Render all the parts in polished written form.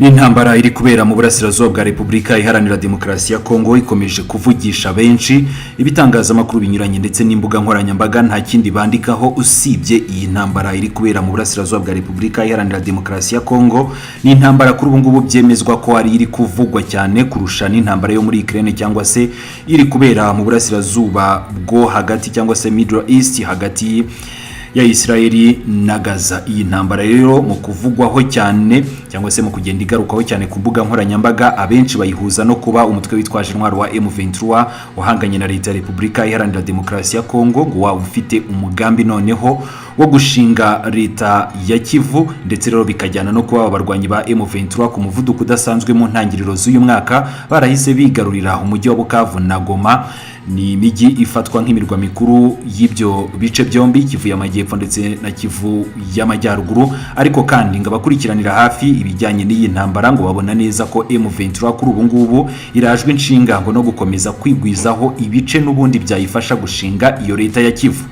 N'intambara iri kubera mu burasirazuba bwa Repubulika Iharanira Demokarasi ya Kongo ikomeje kuvugisha benshi, ibitangazamakuru binyuranye ndetse n'imbuga nkoranyambaga nta kindi bandikaho usibye iyi ntambara iri kubera mu burasirazuba bwa Repubulika Iharanira Demokarasi ya Kongo. Ni intambara kuri ubu ngubu byemezwa ko ari iri kuvugwa cyane kurusha n'intambara yo muri Ukraine cyangwa se iri kubera mu burasirazuba bwo hagati cyangwa se Middle East hagati ya Israeli na Gaza. Iyi ntambara rero mu kuvugwaho cyane cyangwa se mu kugenda igarukaho cyane ku mbuga nkoranyambaga, abenshi bayihuza no kuba umutwe witwaje intwaro wa M23 wahanganye na leta ya Repubulika Iharanira Demokarasi ya Kongo ngo waba ufite umugambi noneho wo gushinga leta ya Kivu, ndetse rero bikajyana no kuba abarwanyi ba M23 ku muvuduko udasanzwe mu ntangiriro z'uyu mwaka barahise bigarurira umujyi wa Bukavu na Goma. Ni imijyi ifatwa nk'imirwa mikuru y'ibyo bice byombi, Kivu y'Amajyepfo ndetse na Kivu y'Amajyaruguru. Ariko kandi ngo abakurikiranira hafi ibijyanye n'iyi ntambara ngo babona neza ko M23 kuri ubu ngubu irajwe inshinga ngo no gukomeza kwigwizaho ibice n'ubundi byayifasha gushinga iyo leta ya Kivu.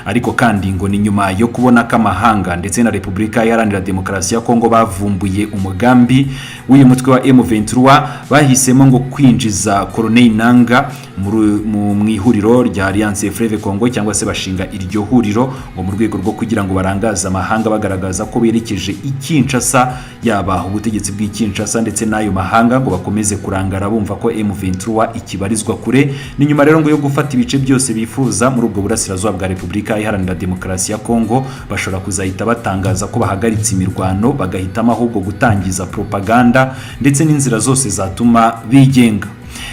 Ariko kandi ngo ni nyuma yo kubona ko amahanga ndetse na Repubulika Iharanira Demokarasi ya Kongo bavumbuye umugambi w'uyu mutwe wa M23, bahisemo ngo kwinjiza Colonel Nanga mu ihuriro rya Alliance Fleuve Congo cyangwa se bashinga iryo huriro ngo mu rwego rwo kugira ngo barangaze amahanga bagaragaza ko berekeje ikinshasa, yaba ubutegetsi bw'ikinshasa ndetse n'ayo mahanga ngo bakomeze kurangara bumva ko M23 ikibarizwa kure. Ni nyuma rero ngo yo gufata ibice byose bifuza muri ubwo burasirazuba bwa Repubulika Iharanira Demokarasi ya Kongo, bashobora kuzahita batangaza ko bahagaritse imirwano, bagahitamo ahubwo gutangiza propaganda ndetse n'inzira zose zatuma bigenga.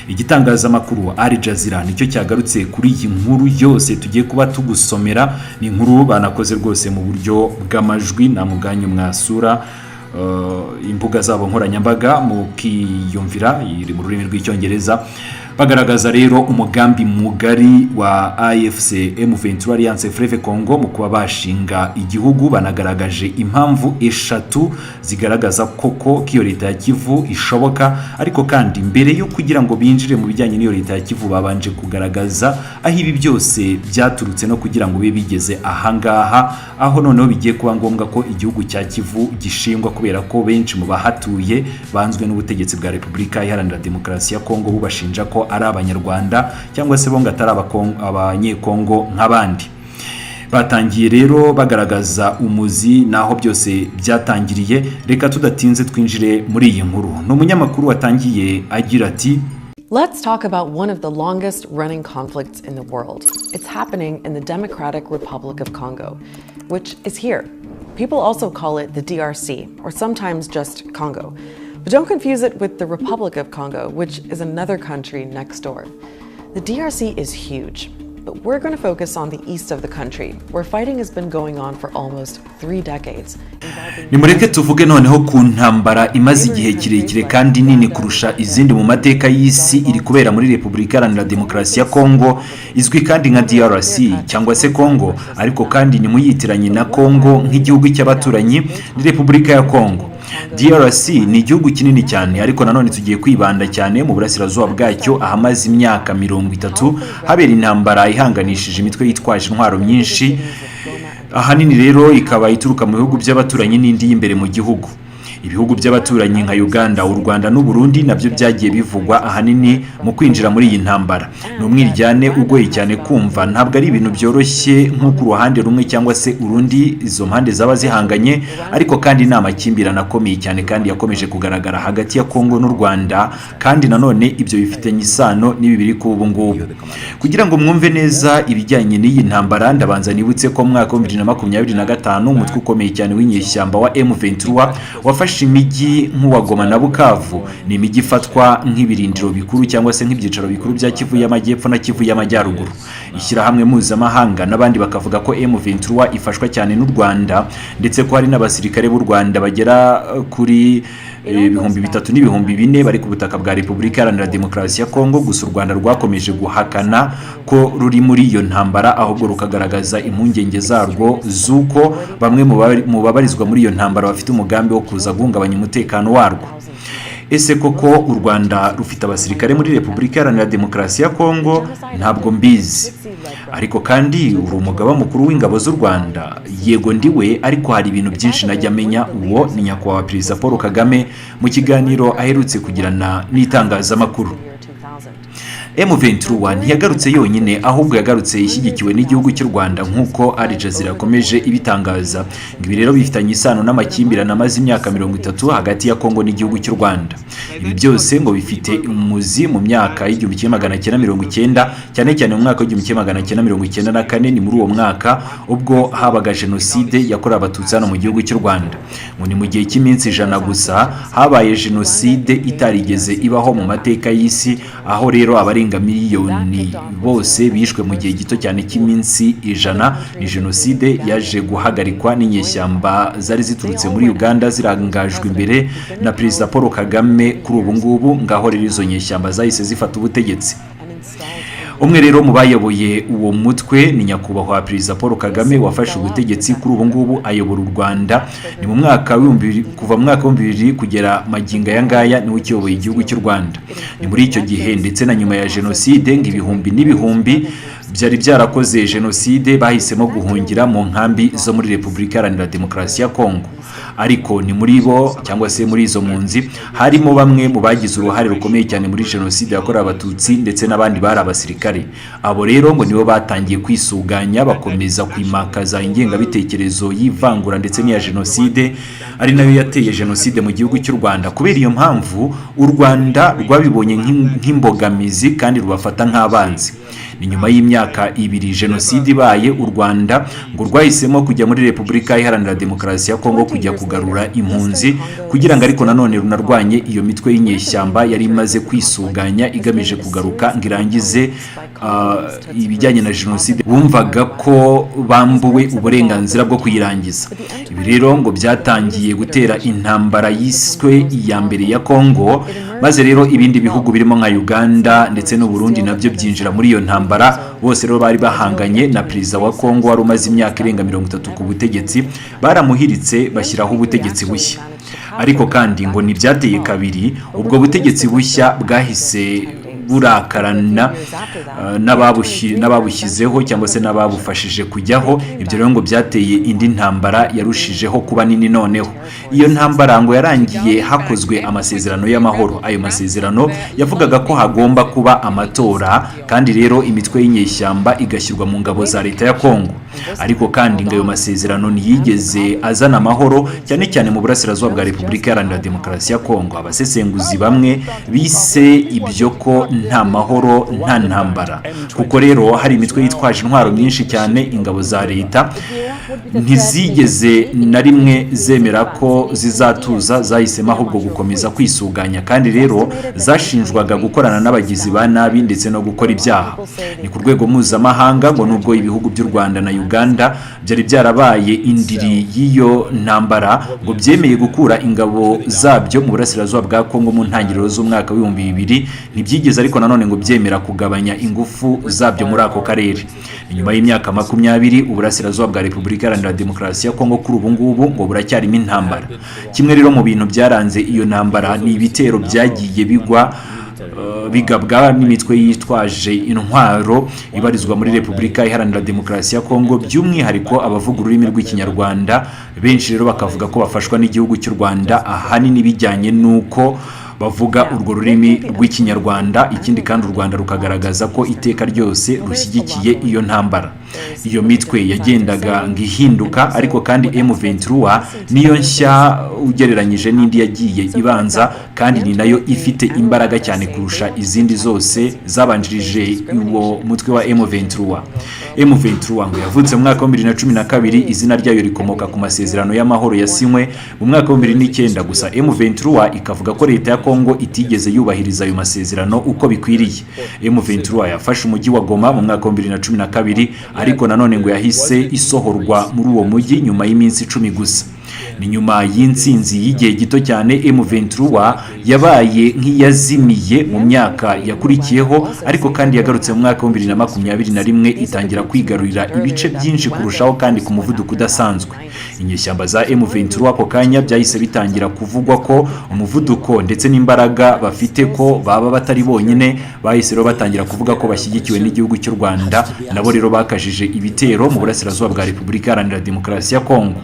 Igitangazamakuru Al Jazeera nicyo cyagarutse kuri iyi nkuru yose tugiye kuba tugusomera. Ni inkuru banakoze rwose mu buryo bw'amajwi, na muganyo mwasura imbuga zabo nkoranyambaga mukiyumvira, iri mu rurimi rw'icyongereza. Bagaragaza rero umugambi mugari wa AFC M23 Alliance Fleuve Congo mu kuba bashinga igihugu. Banagaragaje impamvu eshatu zigaragaza koko kiyo leta ya Kivu ishoboka, ariko kandi mbere yo kugira ngo binjire mu bijyanye n'iyo leta ya Kivu babanje kugaragaza aho ibi byose byaturutse no kugira ngo bibe bigeze ahangaha, aho noneho bigiye kuba ngombwa ko igihugu cya Kivu gishingwa kubera ko benshi mu bahatuye banzwe n'ubutegetsi bwa Repubulika Iharanira Demokarasi ya Kongo bubashinja ko ari abanyarwanda cyangwa se bo ngo atari abanyekongo nk'abandi. Batangiye rero bagaragaza umuzi naho byose byatangiriye. Reka tudatinze twinjire muri iyi nkuru. N'umunyamakuru watangiye agira ati, let's talk about one of the longest running conflicts in the world. It's happening in the Democratic Republic of Congo, which is here. People also call it the DRC, or sometimes just Congo. But don't confuse it with the Republic of Congo, which is another country next door. The DRC is huge, but we're going to focus on the east of the country, where fighting has been going on for almost 3 decades. Nimureke tuvuge noneho ku ntambara imaze igihe kirekire kandi nini kurusha izindi mu mateka y'isi iri kubera muri Repubulika Iharanira Demokarasi ya Kongo, izwi kandi nka DRC cyangwa se Kongo, ariko kandi ni muyitiranye na Kongo nk'igihugu cy'abaturanyi ni Repubulika ya Kongo. DRC ni igihugu kinini cyane, ariko nanone tugiye kwibanda cyane mu burasirazuba bwacyo ahamaze imyaka 30 habera intambara ihanganishije imitwe yitwaje intwaro myinshi, ahanini rero ikaba ituruka mu bihugu by'abaturanyi n'indi y'imbere mu gihugu. Ibihugu by'abaturanyi nka Uganda, u Rwanda n'u Burundi nabyo byagiye bivugwa ahanini mu kwinjira muri iyi ntambara. Ni umwiryane ugoye cyane kumva, ntabwo ari ibintu byoroshye nk'uko uruhande rumwe cyangwa se urundi izo mpande zaba zihanganye, ariko kandi ni amakimbirane akomeye cyane kandi yakomeje kugaragara hagati ya Kongo n'u Rwanda, kandi nanone ibyo bifitanye isano n'ibi biri ku ubu ngubu. Kugira ngo mwumve neza ibijyanye n'iyi ntambara, ndabanza nibutse ko mu mwaka wa 2025 umutwe ukomeye cyane w'inyeshyamba wa M23 wafashe imijyi nk'uwa Goma na Bukavu. Ni imijyi ifatwa nk'ibirindiro bikuru cyangwa se nk'ibyicaro bikuru bya Kivu y'Amajyepfo na Kivu y'Amajyaruguru. Ishyirahamwe mpuzamahanga n'abandi bakavuga ko M23 ifashwa cyane n'u Rwanda, ndetse ko hari n'abasirikare b'u Rwanda bagera kuri 3,000 n'ibihumbi 4 bari ku butaka bwa Repubulika Iharanira Demokarasi ya Kongo. Gusa u Rwanda rwakomeje guhakana ko ruri muri iyo ntambara, ahubwo rukagaragaza impungenge zarwo z'uko bamwe mu babarizwa muri iyo ntambara bafite umugambi wo kuza guhungabanya umutekano warwo. Ese koko u Rwanda rufite abasirikare muri Repubulika Iharanira Demokarasi ya Kongo? Ntabwo mbizi, ariko kandi uri umugaba mukuru w'ingabo z'u Rwanda. Yego ndiwe, ariko hari ibintu byinshi najya amenya. Uwo ni nyakubahwa Perezida Paul Kagame mu kiganiro aherutse kugirana n'itangazamakuru. M23 ntiyagarutse yonyine, ahubwo yagarutse ishyigikiwe n'igihugu cy'u Rwanda nk'uko Al Jazeera yakomeje ibitangaza. Ibi rero bifitanye isano n'amakimbirane amaze imyaka 30 hagati ya Kongo n'igihugu cy'u Rwanda. Ibi byose ngo bifite umuzi mu myaka y'1990, cyane cyane mu mwaka w'1994. Ni muri uwo mwaka ubwo habaga jenoside yakorewe abatutsi hano mu gihugu cy'u Rwanda. Ngo ni mu gihe cy'iminsi 100 gusa habaye jenoside itarigeze ibaho mu mateka y'isi, aho rero abarenga miliyoni bose bishwe mu gihe gito cyane cy'iminsi 100. Ni jenoside yaje guhagarikwa n'inyeshyamba zari ziturutse muri Uganda zirangajwe imbere na Perezida Paul Kagame. Kuri ubu ngubu ngaho rero izo nyeshyamba zahise zifata ubutegetsi. Umwe rero mu bayoboye uwo mutwe ni nyakubahwa Perezida Paul Kagame wafashe ubutegetsi. Kuri ubu ngubu ayobora u Rwanda. Ni mu mwaka kuva mu mwaka wa 2000 kugera maginga ya ngaya niwe ukiyoboye igihugu cy'u Rwanda. Ni muri icyo gihe ndetse na nyuma ya jenoside ng'ibihumbi n'ibihumbi byari byarakoze jenoside bahisemo guhungira mu nkambi zo muri Repubulika Iharanira Demokarasi ya Kongo. Ariko ni muri bo cyangwa se muri izo mpunzi harimo bamwe mu bagize uruhare rukomeye cyane muri jenoside yakorewe abatutsi ndetse n'abandi bari abasirikare. Abo rero ngo nibo batangiye kwisuganya bakomeza kwimakaza ingengabitekerezo y'ivangura ndetse n'iya jenoside, ari nayo yateye jenoside mu gihugu cy'u Rwanda. Kubera iyo mpamvu u Rwanda rwabibonye nk'imbogamizi kandi rubafata nk'abanzi. Ni nyuma y'imyaka 2 jenoside ibaye, u Rwanda ngo rwahisemo kujya muri Repubulika Iharanira Demokarasi ya Kongo kujya kugarura impunzi, kugira ngo ariko nanone runarwanye iyo mitwe y'inyeshyamba yari imaze kwisuganya igamije kugaruka ngo irangize ibijyanye na jenoside bumvaga ko bambuwe uburenganzira bwo kuyirangiza. Ibi rero ngo byatangiye gutera intambara yiswe iya mbere ya Kongo, maze rero ibindi bihugu birimo nka Uganda ndetse n'u Burundi nabyo byinjira muri iyo ntambara. Bose rero bari bahanganye na Perezida wa Kongo wari umaze imyaka irenga 30 ku butegetsi. Baramuhiritse bashyiraho ubutegetsi bushya, ariko kandi ngo ntibyateye kabiri ubwo butegetsi bushya bwahise burakarana n'ababushyizeho cyangwa se n'ababufashije kujyaho. Ibyo rero ngo byateye indi ntambara yarushijeho kuba nini. Noneho iyo ntambara ngo yarangiye hakozwe amasezerano y'amahoro. Ayo masezerano yavugaga ko hagomba kuba amatora, kandi rero imitwe y'inyeshyamba igashyirwa mu ngabo za leta ya Kongo. Ariko kandi ngo ayo masezerano ntiyigeze azana amahoro, cyane cyane mu burasirazuba bwa Repubulika Iharanira Demokarasi ya Kongo. Abasesenguzi bamwe bise ibyo ko nta mahoro nta ntambara, kuko rero hari imitwe yitwaje intwaro myinshi cyane. Ingabo za leta ntizigeze na rimwe zemera ko zizatuza, zahisemo ahubwo gukomeza kwisuganya, kandi rero zashinjwaga gukorana n'abagizi ba nabi ndetse no gukora ibyaha. Ni ku rwego mpuzamahanga ngo nubwo ibihugu by'u Rwanda na Uganda byari byarabaye indiri y'iyo ntambara, ngo byemeye gukura ingabo zabyo mu burasirazuba bwa Kongo mu ntangiriro z'umwaka wa 2000, ntibyigeze ariko nanone ngo byemera kugabanya ingufu zabyo muri ako karere. Nyuma y'imyaka 20 uburasirazuba bwa Repubulika Iharanira Demokarasi ya Kongo kuri ubu ngubu ngo buracyarimo intambara. Kimwe rero mu bintu byaranze iyo ntambara ni ibitero byagiye bigabwa n'imitwe yitwaje intwaro ibarizwa muri Repubulika Iharanira Demokarasi ya Kongo, by'umwihariko abavuga ururimi rw'Ikinyarwanda. Benshi rero bakavuga ko bafashwa n'igihugu cy'u Rwanda, ahanini bijyanye n'uko bavuga urwo rurimi rw'Ikinyarwanda. Ikindi kandi u Rwanda rukagaragaza ko iteka ryose rushyigikiye iyo ntambara. Iyo mitwe yagendaga ngihinduka, ariko kandi M23 niyo nshya ugereranyije n'indi yagiye ibanza, kandi ni nayo ifite imbaraga cyane kurusha izindi zose zabanjirije uwo mutwe wa M23. M23 ngo yavutse mu mwaka wa 2012, izina ryayo rikomoka ku masezerano y'amahoro yasinywe mu mwaka wa 2009. Gusa M23 ikavuga ko leta ya Kongo itigeze yubahiriza ayo masezerano uko bikwiriye. M23 yafashe umujyi wa Goma mu mwaka wa 2012, ariko nanone ngo yahise isohorwa muri uwo mujyi nyuma y'iminsi 10 gusa. ni nyuma y'intsinzi y'igihe gito cyane M23 yabaye nk'iyazimiye mu myaka yakurikiyeho, ariko kandi yagarutse mu mwaka wa 2021 itangira kwigarurira ibice byinshi kurushaho kandi ku muvuduko udasanzwe. Inyeshyamba za M23 ako kanya byahise bitangira kuvugwa ko umuvuduko ndetse n'imbaraga bafite ko baba batari bonyine, bahise rero batangira kuvuga ko bashyigikiwe n'igihugu cy'u Rwanda, nabo rero bakajije ibitero mu burasirazuba bwa Repubulika Iharanira Demokarasi ya Kongo.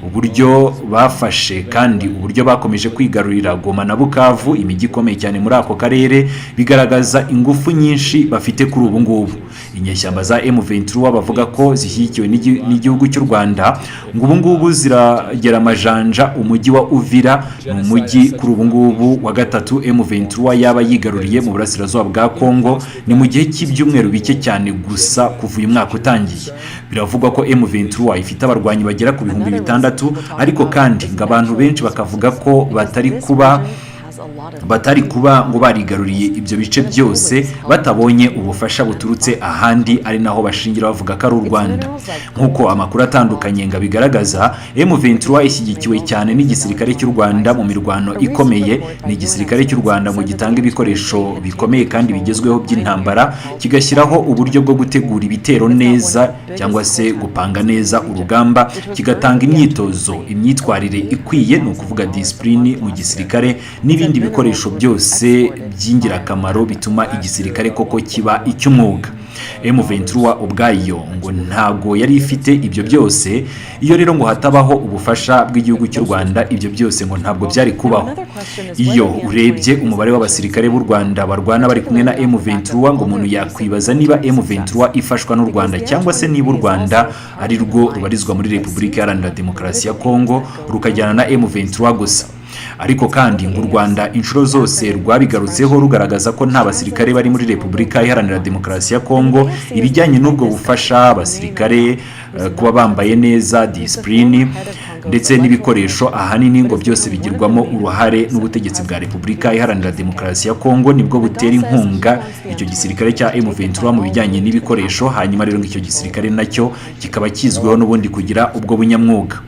Uburyo bafashe kandi uburyo bakomeje kwigarurira Goma na Bukavu, imijyi ikomeye cyane muri ako karere, bigaragaza ingufu nyinshi bafite kuri ubu ngubu. Inyeshyamba za M23 bavuga ko zishyigikiwe n'igihugu cy'u Rwanda, ngo ubu ngubu ziragera amajanja umujyi wa Uvira, mu mujyi kuri ubu ngubu wa gatatu M23 yaba yigaruriye mu burasirazuba bwa Kongo, ni mu gihe cy'ibyumweru bike cyane gusa kuva uyu mwaka utangiye. Biravugwa ko M23 ifite abarwanyi bagera ku 6,000, ariko kandi ngo abantu benshi bakavuga ko batari kuba ngo barigaruriye ibyo bice byose batabonye ubufasha buturutse ahandi, ari naho bashingira bavuga ko ari u Rwanda. Nk'uko amakuru atandukanye ngo bigaragaza, M23 ishyigikiwe cyane n'igisirikare cy'u Rwanda mu mirwano ikomeye. Ni igisirikare cy'u Rwanda mu gitanga ibikoresho bikomeye kandi bigezweho by'intambara, kigashyiraho uburyo bwo gutegura ibitero neza cyangwa se gupanga neza urugamba, kigatanga imyitwarire ikwiye, ni ukuvuga discipline mu gisirikare, n'ibindi ibikoresho byose by'ingirakamaro bituma igisirikare koko kiba icy'umwuga. M23 ubwayo ngo ntago yari ifite ibyo byose, iyo rero ngo hatabaho ubufasha bw'igihugu cy'u Rwanda, ibyo byose ngo ntabwo byari kubaho. Iyo urebye umubare w'abasirikare b'u Rwanda barwana bari kumwe na M23, ngo umuntu yakwibaza niba M23 ifashwa n'u Rwanda cyangwa se niba u Rwanda ari rwo rubarizwa muri Repubulika Iharanira Demokarasi ya Kongo rukajyana na M23 gusa. Ariko kandi ngo u Rwanda inshuro zose rwabigarutseho rugaragaza ko nta basirikare bari muri Repubulika Iharanira Demokarasi ya Kongo. Ibijyanye n'ubwo bufasha abasirikare kuba bambaye neza, discipline ndetse n'ibikoresho, ahanini ngo byose bigirwamo uruhare n'ubutegetsi bwa Repubulika Iharanira Demokarasi ya Kongo, nibwo butera inkunga icyo gisirikare cya M23 mu bijyanye n'ibikoresho. Hanyuma rero icyo gisirikare nacyo kikaba kizwiho n'ubundi kugira ubwo bunyamwuga.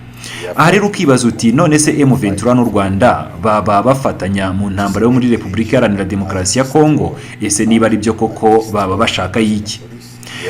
Aha rero ukibaza uti none se M23 n'u Rwanda baba bafatanya mu ntambara yo muri Repubulika Iharanira Demokarasi ya Kongo? Ese niba ari byo koko baba bashaka iki?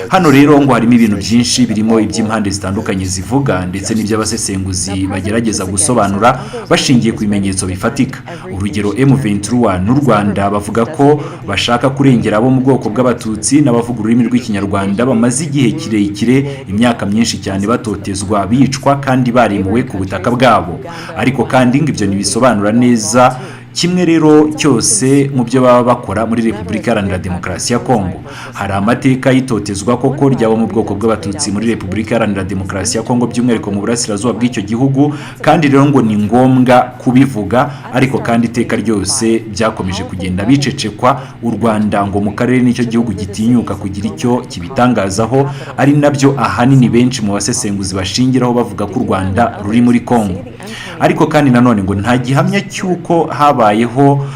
Hano rero ngo harimo ibintu byinshi birimo iby'impande zitandukanye zivuga, ndetse n'iby'abasesenguzi bagerageza gusobanura bashingiye ku bimenyetso bifatika. Urugero, M23 n'u Rwanda bavuga ko bashaka kurengera abo mu bwoko bw'abatutsi n'abavuga ururimi rw'ikinyarwanda bamaze igihe kirekire, imyaka myinshi cyane batotezwa, bicwa kandi barimuwe ku butaka bwabo. Ariko kandi ngo ibyo ntibisobanura neza kimwe rero cyose mu byo baba bakora muri Repubulika Iharanira Demokarasi ya Kongo. Hari amateka y'itotezwa koko ry'abo mu bwoko bw'abatutsi muri Repubulika Iharanira Demokarasi ya Kongo, by'umwihariko mu burasirazuba bw'icyo gihugu, kandi rero ngo ni ngombwa kubivuga. Ariko kandi iteka ryose byakomeje kugenda bicecekwa. U Rwanda ngo mu karere nicyo gihugu gitinyuka kugira icyo kibitangazaho, ari nabyo ahanini benshi mu basesenguzi bashingiraho bavuga ko u Rwanda ruri muri Kongo. Ariko kandi nanone ngo nta gihamya cy'uko habayeho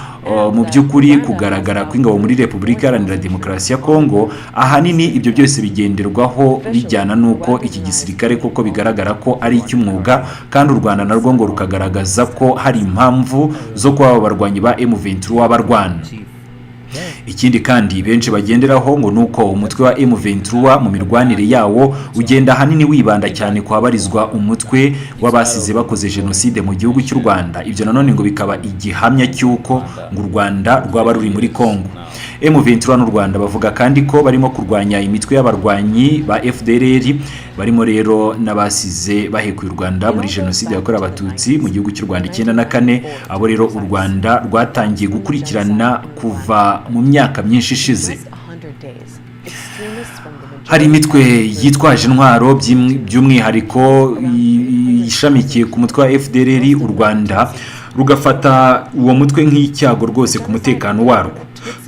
mu by'ukuri kugaragara kw'ingabo muri Repubulika Iharanira Demokarasi ya Kongo. Ahanini ibyo byose bigenderwaho bijyana n'uko iki gisirikare koko bigaragara ko ari icy'umwuga, kandi u Rwanda narwo ngo rukagaragaza ko hari impamvu zo kuba abarwanyi ba M23 barwana. Ikindi kandi benshi bagenderaho ngo nuko umutwe wa M23 mu mirwanire yawo ugenda hanini wibanda cyane kuhabarizwa umutwe w'abasize bakoze jenoside mu gihugu cy'u Rwanda. Ibyo nanone ngo bikaba igihamya cy'uko ngo u Rwanda rwaba ruri muri Kongo. M23 n'u Rwanda bavuga kandi ko barimo kurwanya imitwe y'abarwanyi ba FDLR, barimo rero n'abasize bahekuye u Rwanda muri jenoside yakorewe abatutsi mu gihugu cy'u Rwanda 1994. Abo rero u Rwanda rwatangiye gukurikirana kuva mu myaka myinshi ishize. Hari imitwe yitwaje intwaro by'umwihariko ishamikiye ku mutwe wa FDLR, u Rwanda rugafata uwo mutwe nk'icyago rwose ku mutekano warwo.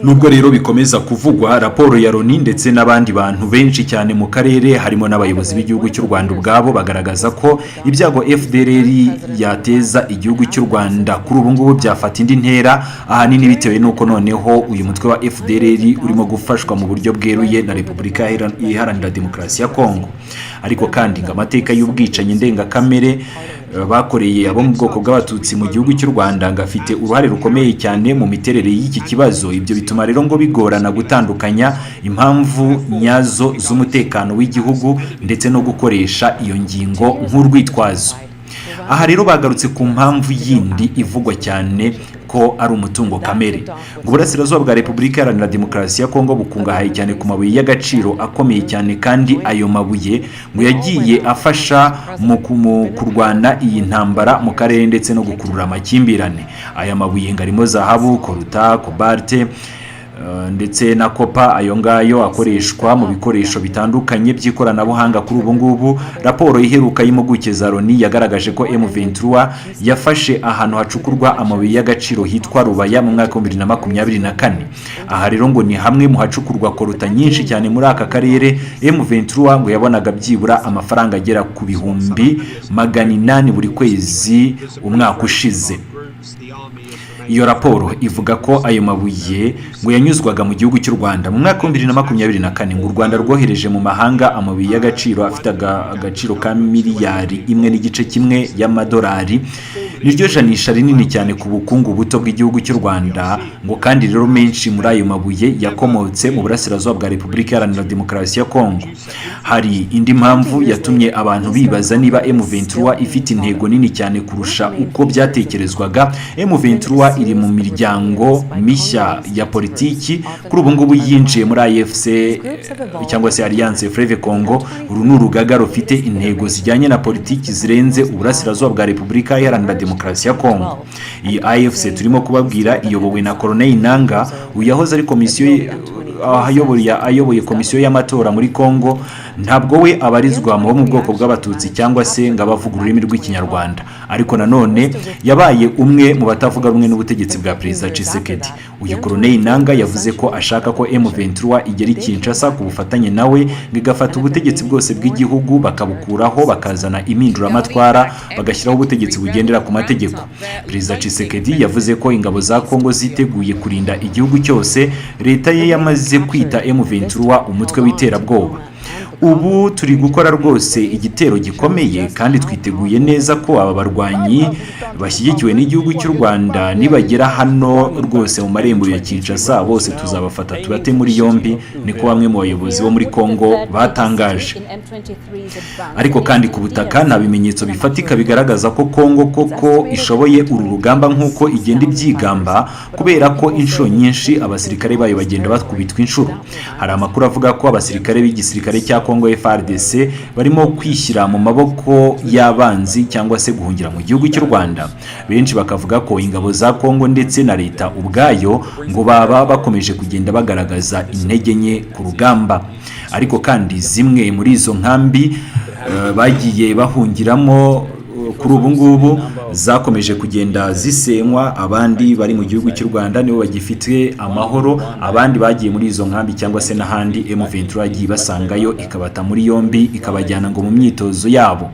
Nubwo rero bikomeza kuvugwa, raporo ya Loni ndetse n'abandi bantu benshi cyane mu karere harimo n'abayobozi b'igihugu cy'u Rwanda ubwabo bagaragaza ko ibyago FDLR yateza igihugu cy'u Rwanda kuri ubu ngubu byafata indi ntera, ahanini bitewe n'uko noneho uyu mutwe wa FDLR urimo gufashwa mu buryo bweruye na Repubulika Iharanira Demokarasi ya Kongo. Ariko kandi ngo amateka y'ubwicanyi ndengakamere bakoreye abo mu bwoko bw'abatutsi mu gihugu cy'u Rwanda ngo afite uruhare rukomeye cyane mu miterere y'iki kibazo. Ibyo bituma rero ngo bigorana gutandukanya impamvu nyazo z'umutekano w'igihugu ndetse no gukoresha iyo ngingo nk'urwitwazo. Aha rero bagarutse ku mpamvu yindi ivugwa cyane ko ari umutungo kamere. Ngo Uburasirazuba bwa Repubulika Iharanira Demokarasi ya Kongo bukungahaye cyane ku mabuye y'agaciro akomeye cyane, kandi ayo mabuye ngo yagiye afasha mu kurwana iyi ntambara mu karere ndetse no gukurura amakimbirane. Aya mabuye ngo arimo zahabu, koruta, kobalte ndetse na kopa. Ayo ngayo akoreshwa mu bikoresho bitandukanye by'ikoranabuhanga kuri ubu ngubu. Raporo iheruka y'impuguke za Loni yagaragaje ko M23 yafashe ahantu hacukurwa amabuye y'agaciro hitwa Rubaya mu mwaka wa 2024. Aha rero ngo ni hamwe mu hacukurwa koruta nyinshi cyane muri aka karere. M23 ngo yabonaga byibura amafaranga agera ku bihumbi 800 buri kwezi umwaka ushize. Iyo raporo ivuga ko ayo mabuye ngo yanyuzwaga mu gihugu cy'u Rwanda mu mwaka wa 2024. ngo u Rwanda rwohereje mu mahanga amabuye y'agaciro afite agaciro ka miliyari 1.1 y'amadolari. Niryo janisha rinini cyane ku bukungu buto bw'igihugu cy'u Rwanda. Ngo kandi rero menshi muri ayo mabuye yakomotse mu Burasirazuba bwa Repubulika Iharanira Demokarasi ya Kongo. Hari indi mpamvu yatumye abantu bibaza niba M23 ifite intego nini cyane kurusha uko byatekerezwaga. M23 iri mu miryango mishya ya politiki kuri ubu ngubu yinjiye muri AFC cyangwa se Alliance Fleuve Congo. Uru ni urugaga rufite intego zijyanye na politiki zirenze Uburasirazuba bwa Repubulika Iharanira Demokarasi ya Kongo. Iyi AFC turimo kubabwira iyobowe na Colonel Nanga, uyahoze ari komisiyo ayoboye komisiyo y'amatora muri Kongo. Ntabwo we abarizwa mu bwoko bw'abatutsi cyangwa se ngo abavuga ururimi rw'ikinyarwanda, ariko nanone yabaye umwe mu batavuga rumwe n'ubutegetsi bwa Perezida Tshisekedi. Uyu Colonel Nanga yavuze ko ashaka ko M23 igera i Kinshasa ku bufatanye nawe bigafata ubutegetsi bwose bw'igihugu bakabukuraho, bakazana impinduramatwara, bagashyiraho ubutegetsi bugendera ku mategeko. Perezida Tshisekedi yavuze ko ingabo za Kongo ziteguye kurinda igihugu cyose. Leta ye yamaze kwita M23 umutwe w'iterabwoba. Ubu turi gukora rwose igitero gikomeye kandi twiteguye neza ko aba barwanyi bashyigikiwe n'igihugu cy'u Rwanda nibagera hano rwose mu marembo ya Kinshasa bose tuzabafata tubate muri yombi, niko bamwe mu bayobozi bo muri Kongo batangaje. Ariko kandi ku butaka nta bimenyetso bifatika bigaragaza ko Kongo koko ishoboye uru rugamba nk'uko igenda ibyigamba, kubera ko inshuro nyinshi abasirikare bayo bagenda bakubitwa inshuro. Hari amakuru avuga ko abasirikare b'igisirikare cya Kongo FARDC barimo kwishyira mu maboko y'abanzi cyangwa se guhungira mu gihugu cy'u Rwanda. Benshi bakavuga ko ingabo za Kongo ndetse na leta ubwayo ngo baba bakomeje kugenda bagaragaza intege nke ku rugamba. Ariko kandi zimwe muri izo nkambi bagiye bahungiramo kuri ubu ngubu zakomeje kugenda zisenywa. Abandi bari mu gihugu cy'u Rwanda nibo bagifite amahoro, abandi bagiye muri izo nkambi cyangwa se n'ahandi M23 yagiye basangayo ikabata muri yombi ikabajyana ngo mu myitozo yabo.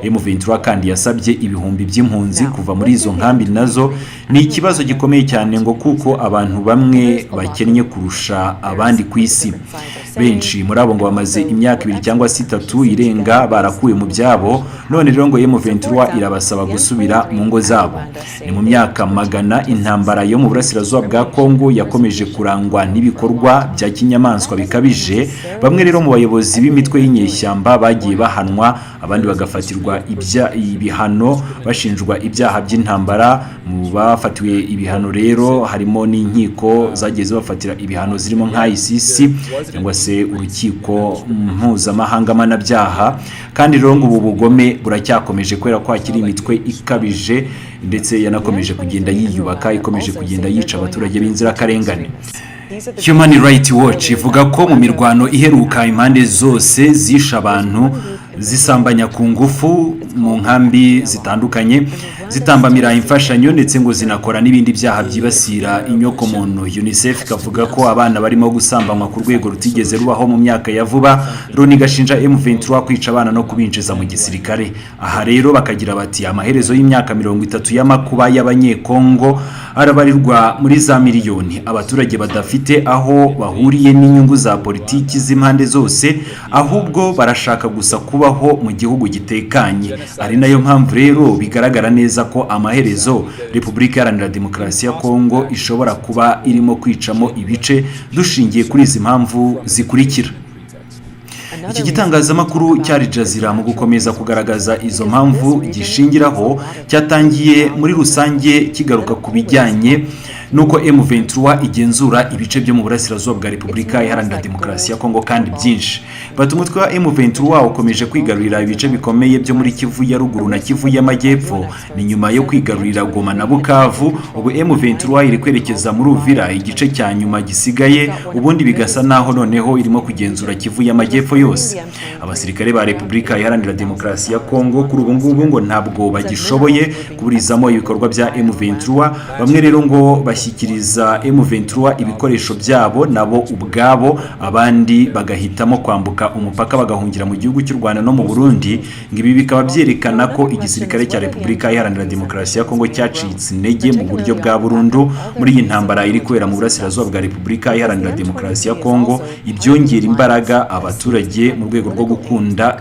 M23 kandi yasabye ibihumbi by'impunzi kuva muri izo nkambi. Nazo ni ikibazo gikomeye cyane ngo kuko abantu bamwe bakennye kurusha abandi ku isi. Benshi muri abo ngo bamaze imyaka 2 cyangwa 3 irenga barakuwe mu byabo, none rero ngo M23 irabasaba gusubira mu ngo zabo. Ni mu myaka magana intambara yo mu Burasirazuba bwa Kongo yakomeje kurangwa n'ibikorwa bya kinyamaswa bikabije. Bamwe rero mu bayobozi b'imitwe y'inyeshyamba bagiye bahanwa, abandi bagafatirwa ibihano bashinjwa ibyaha by'intambara. Mu bafatiwe ibihano rero harimo n'inkiko zagiye zibafatira ibihano zirimo nka ICC cyangwa se urukiko mpuzamahanga mpanabyaha. Kandi rero ngo ubu bugome buracyakomeje kubera ko hakiri imitwe ikabije ndetse yanakomeje kugenda yiyubaka, ikomeje kugenda yica abaturage b'inzirakarengane. Human Rights Watch ivuga ko mu mirwano iheruka impande zose zisha abantu, zisambanya ku ngufu mu nkambi zitandukanye, zitambamira imfashanyo ndetse ngo zinakora n'ibindi byaha byibasira inyokomuntu. UNICEF ikavuga ko abana barimo gusambanywa ku rwego rutigeze rubaho mu myaka ya vuba. Loni gashinja M23 kwica abana no kubinjiza mu gisirikare. Aha rero bakagira bati amaherezo y'imyaka 30 y'amakuba y'abanyekongo arabarirwa muri za miliyoni. Abaturage badafite aho bahuriye n'inyungu za politiki z'impande zose, ahubwo barashaka gusa kubaho mu gihugu gitekanye. Ari nayo mpamvu rero bigaragara neza ko amaherezo Repubulika Iharanira Demokarasi ya Kongo ishobora kuba irimo kwicamo ibice dushingiye kuri izi mpamvu zikurikira. Iki gitangazamakuru cya Al Jazeera mu gukomeza kugaragaza izo mpamvu gishingiraho cyatangiye muri rusange kigaruka ku bijyanye nuko M23 igenzura ibice byo mu burasirazuba bwa Repubulika Iharanira Demokarasi ya Kongo kandi byinshi. Bati umutwe wa M23 ukomeje kwigarurira ibice bikomeye byo muri Kivu ya ruguru na Kivu y'amajyepfo. Ni nyuma yo kwigarurira Goma na Bukavu, ubu M23 iri kwerekeza muri Uvira, igice cya nyuma gisigaye, ubundi bigasa naho noneho irimo kugenzura Kivu y'amajyepfo yose. Abasirikare ba Repubulika Iharanira Demokarasi ya Kongo kuri ubu ngubu ngo ntabwo bagishoboye kuburizamo ibikorwa bya M23. Bamwe rero ngo bashyikiriza M23 ibikoresho byabo nabo ubwabo, abandi bagahitamo kwambuka umupaka bagahungira mu gihugu cy'u Rwanda no mu Burundi. Ngibi bikaba byerekana ko igisirikare cya Repubulika Iharanira Demokarasi ya Kongo cyacitse intege mu buryo bwa burundu muri iyi ntambara iri kubera mu burasirazuba bwa Repubulika Iharanira Demokarasi ya Kongo. Ibyongera imbaraga abaturage mu rwego rwo gukunda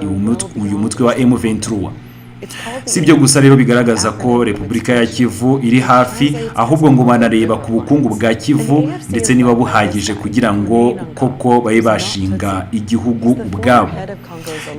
uyu mutwe wa M23. Si ibyo gusa rero bigaragaza ko Repubulika ya Kivu iri hafi, ahubwo ngo banareba ku bukungu bwa Kivu ndetse niba buhagije kugira ngo koko babe bashinga igihugu ubwabo.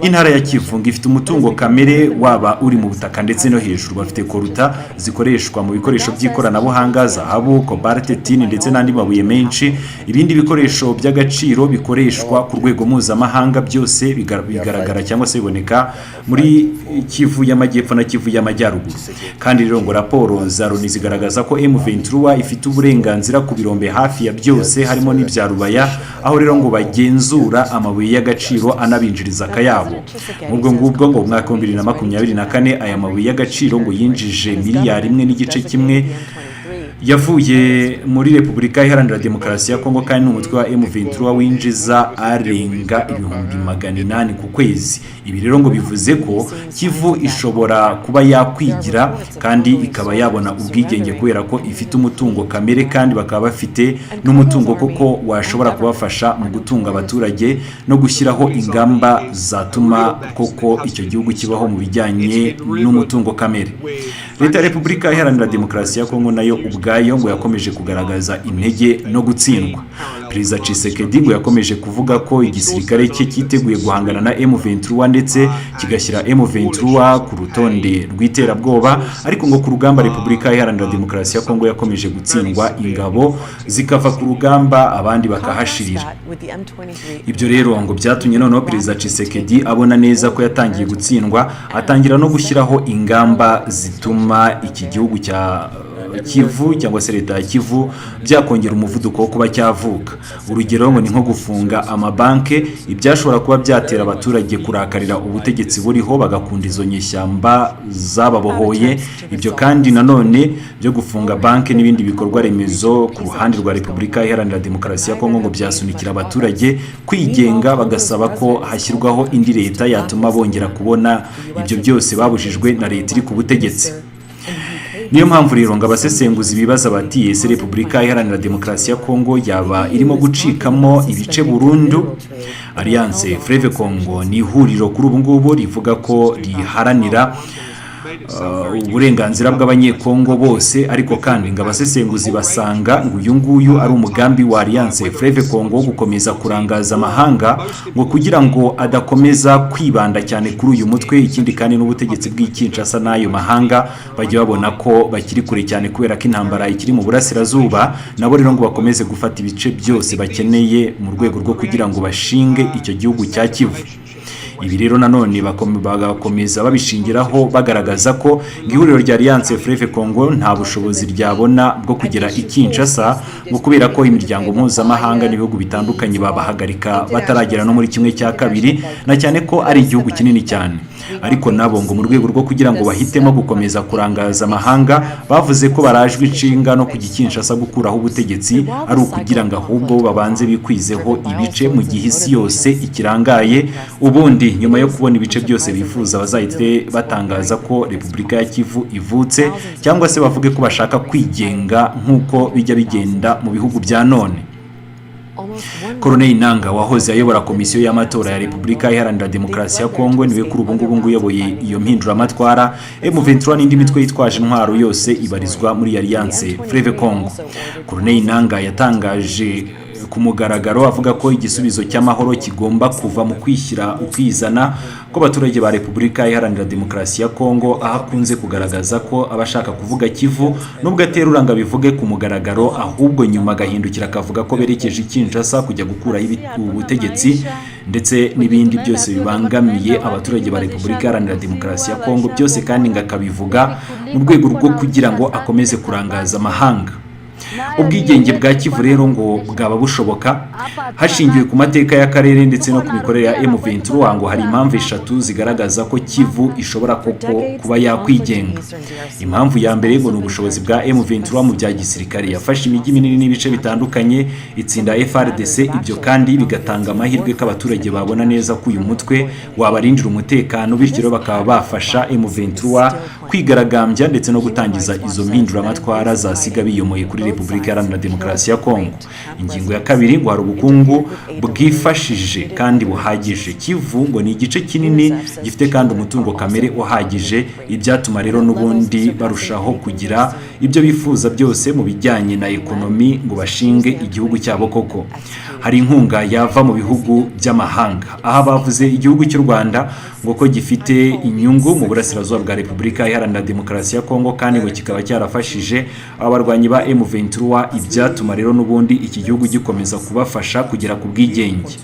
Intara ya Kivu ngo ifite umutungo kamere waba uri mu butaka ndetse no hejuru. Bafite koruta zikoreshwa mu bikoresho by'ikoranabuhanga, zahabu, cobalt, tin ndetse n'andi mabuye menshi. Ibindi bikoresho by'agaciro bikoreshwa ku rwego mpuzamahanga byose bigaragara cyangwa se biboneka muri Kivu y'amajyepfo na Kivu y'amajyaruguru. Kandi rero ngo raporo za Loni zigaragaza ko M23 ifite uburenganzira ku birombe hafi ya byose, harimo n'ibya Rubaya, aho rero ngo bagenzura amabuye y'agaciro anabinjiriza akayabo. Ubwo ngubwo ngo mu mwaka wa 2024 aya mabuye y'agaciro ngo yinjije miliyari 1.1 yavuye muri Repubulika Iharanira Demokarasi ya Kongo, kandi n'umutwe wa M23 winjiza arenga 800 ku kwezi. Ibi rero ngo bivuze ko Kivu ishobora kuba yakwigira kandi ikaba yabona ubwigenge kubera ko ifite umutungo kamere, kandi bakaba bafite n'umutungo koko washobora kubafasha mu gutunga abaturage no gushyiraho ingamba zatuma koko icyo gihugu kibaho mu bijyanye n'umutungo kamere. Leta ya Repubulika Iharanira Demokarasi ya Kongo nayo ubwayo ngo yakomeje kugaragaza intege no gutsindwa. Perezida Tshisekedi ngo yakomeje kuvuga ko igisirikare cye cyiteguye guhangana na M23 ndetse kigashyira M23 ku rutonde rw'iterabwoba, ariko ngo ku rugamba Repubulika Iharanira Demokarasi ya Kongo yakomeje gutsindwa, ingabo zikava ku rugamba abandi bakahashirira. Ibyo rero ngo byatumye noneho Perezida Tshisekedi abona neza ko yatangiye gutsindwa, atangira no gushyiraho ingamba zituma iki gihugu cya Kivu cyangwa se leta ya Kivu byakongera umuvuduko wo kuba cyavuka. Urugero ngo ni nko gufunga amabanke, ibyashobora kuba byatera abaturage kurakarira ubutegetsi buriho bagakunda izo nyeshyamba zababohoye. Ibyo kandi nanone byo gufunga banke n'ibindi bikorwa remezo ku ruhande rwa Repubulika Iharanira Demokarasi ya Kongo ngo byasunikira abaturage kwigenga, bagasaba ko hashyirwaho indi leta yatuma bongera kubona ibyo byose babujijwe na leta iri ku butegetsi. Niyo mpamvu rero ngo abasesenguzi bibaza bati ese Repubulika Iharanira Demokarasi ya Kongo yaba irimo gucikamo ibice burundu? Alliance Fleuve Congo ni ihuriro kuri ubu ngubu rivuga ko riharanira uburenganzira bw'abanyekongo bose, ariko kandi ngo abasesenguzi basanga ngo uyu nguyu ari umugambi wa Alliance Fleuve Congo gukomeza kurangaza amahanga ngo kugira ngo adakomeza kwibanda cyane kuri uyu mutwe. Ikindi kandi n'ubutegetsi bw'Kinshasa n'ayo mahanga bajya babona ko bakiri kure cyane kubera ko intambara ikiri mu burasirazuba, nabo rero ngo bakomeze gufata ibice byose bakeneye mu rwego rwo kugira ngo bashinge icyo gihugu cya Kivu. Ibi rero nanone bagakomeza babishingiraho bagaragaza ko ihuriro rya Alliance Fleuve Congo nta bushobozi ryabona bwo kugera i Kinshasa, ngo kubera ko imiryango mpuzamahanga n'ibihugu bitandukanye babahagarika bataragera no muri 1/2, na cyane ko ko ari igihugu kinini cyane, ariko nabo ngo mu rwego rwo kugira ngo bahitemo gukomeza kurangaza amahanga bavuze ko barajwe inshinga no kujya Kinshasa gukuraho ubutegetsi ari ukugira ngo ahubwo babanze bikwizeho ibice mu gihe isi yose ikirangaye, ubundi nyuma yo kubona ibice byose bifuza bazahite batangaza ko Repubulika ya Kivu ivutse cyangwa se bavuge ko bashaka kwigenga nk'uko bijya bigenda mu bihugu bya none. Corneille Nangaa wahoze ayobora komisiyo y'amatora ya Repubulika Iharanira Demokarasi ya Kongo niwe kuri ubu ngubu uyoboye iyo mpinduramatwara. M23 n'indi mitwe yitwaje intwaro yose ibarizwa muri Alliance Fleuve Congo. Corneille Nangaa yatangaje ku mugaragaro avuga ko igisubizo cy'amahoro kigomba kuva mu kwishyira ukizana ko abaturage ba Repubulika Iharanira Demokarasi ya Kongo ahakunze kugaragaza ko abashaka kuvuga Kivu nubwo ateruranga bivuge ku mugaragaro, ahubwo nyuma agahindukira akavuga ko berekeje Kinshasa kujya gukuraho ubutegetsi ndetse n'ibindi byose bibangamiye abaturage ba Repubulika Iharanira Demokarasi ya Kongo, byose kandi ngakabivuga mu rwego rwo kugira ngo akomeze kurangaza amahanga. Ubwigenge bwa Kivu rero ngo bwaba bushoboka hashingiwe ku mateka y'akarere ndetse no ku mikorere ya M23, ngo hari impamvu eshatu zigaragaza ko Kivu ishobora koko kuba yakwigenga. Impamvu ya mbere ngo ni ubushobozi bwa M23 mu bya gisirikare, yafashe imijyi minini n'ibice bitandukanye itsinda FRDC, ibyo kandi bigatanga amahirwe ko abaturage babona neza ko uyu mutwe wabarindira umutekano, bityo bakaba bafasha M23 kwigaragambya ndetse no gutangiza izo mpinduramatwara zasiga biyomoye kuri Repubulika Iharanira Demokarasi ya Kongo. Ingingo ya kabiri ngo hari ubukungu bwifashije kandi buhagije. Kivu ngo ni igice kinini gifite kandi umutungo kamere uhagije, ibyatuma rero n'ubundi barushaho kugira ibyo bifuza byose mu bijyanye na ekonomi ngo bashinge igihugu cyabo koko. Hari inkunga yava mu bihugu by'amahanga, aha bavuze igihugu cy'u Rwanda ngo ko gifite inyungu mu burasirazuba bwa Repubulika Iharanira Demokarasi ya Kongo, kandi ngo kikaba cyarafashije abarwanyi ba M23, ibyatuma rero n'ubundi iki gihugu gikomeza kubafasha kugera ku bwigenge.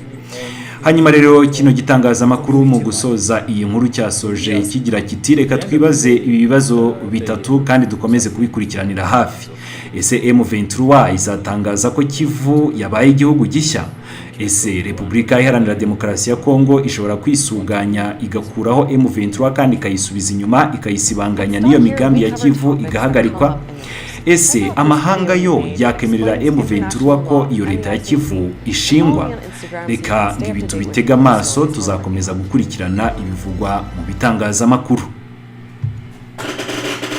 Hanyuma rero kino gitangazamakuru mu gusoza iyi nkuru cyasoje kigira kiti reka twibaze ibi bibazo bitatu kandi dukomeze kubikurikiranira hafi. Ese M23 izatangaza ko Kivu yabaye igihugu gishya? Ese Repubulika Iharanira Demokarasi ya Kongo ishobora kwisuganya igakuraho M23 kandi ikayisubiza inyuma ikayisibanganya n'iyo migambi ya Kivu igahagarikwa? Ese amahanga yo yakemerera M23 ko iyo leta ya Kivu ishingwa? Reka ngibi tubitega amaso, tuzakomeza gukurikirana ibivugwa mu bitangazamakuru.